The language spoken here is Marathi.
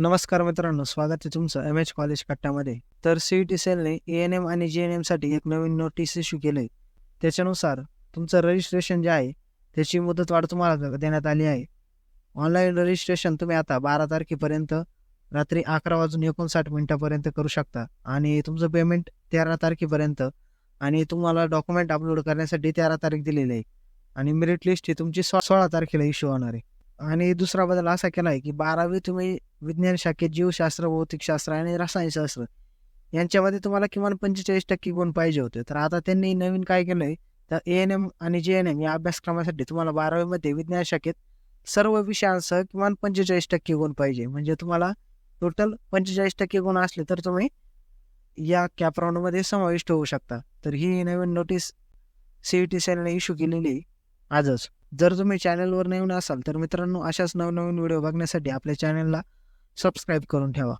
नमस्कार मित्रांनो, स्वागत आहे तुमचं एम.एच कॉलेज कट्ट्यामध्ये. तर सी.ई.टी सेलने ए.एन.एम आणि जे.एन.एमसाठी एक नवीन नोटीस इश्यू केलंय. त्याच्यानुसार तुमचं रजिस्ट्रेशन जे आहे, त्याची मुदतवाढ तुम्हाला देण्यात आली आहे. ऑनलाईन रजिस्ट्रेशन तुम्ही आता 12 तारखेपर्यंत रात्री 11:59 करू शकता आणि तुमचं पेमेंट 13 तारखेपर्यंत आणि तुम्हाला डॉक्युमेंट अपलोड करण्यासाठी 13 तारीख दिलेली आहे आणि मेरिट लिस्ट ही तुमची 16 तारखेला इश्यू होणार आहे. आणि दुसरा बदल असा केला आहे, की 12वी तुम्ही विज्ञान शाखेत जीवशास्त्र, भौतिकशास्त्र आणि रसायनशास्त्र यांच्यामध्ये तुम्हाला किमान 45% गुण पाहिजे होते. तर आता त्यांनी नवीन काय केलंय, तर ए-एन-एम आणि जे-एन-एम या अभ्यासक्रमासाठी तुम्हाला 12वी मध्ये विज्ञान शाखेत सर्व विषयांसह किमान 45% गुण पाहिजे. म्हणजे तुम्हाला टोटल 45% गुण असले तर तुम्ही या कॅप राउंडमध्ये समाविष्ट होऊ शकता. तर ही नवीन नोटीस सी.ई.टी सेलने इश्यू केलेली आहे आजच. जर तुम्ही चॅनलवर नवीन असाल तर मित्रांनो, अशाच नवनवीन व्हिडिओ बघण्यासाठी आपल्या चॅनलला सबस्क्राईब करून ठेवा.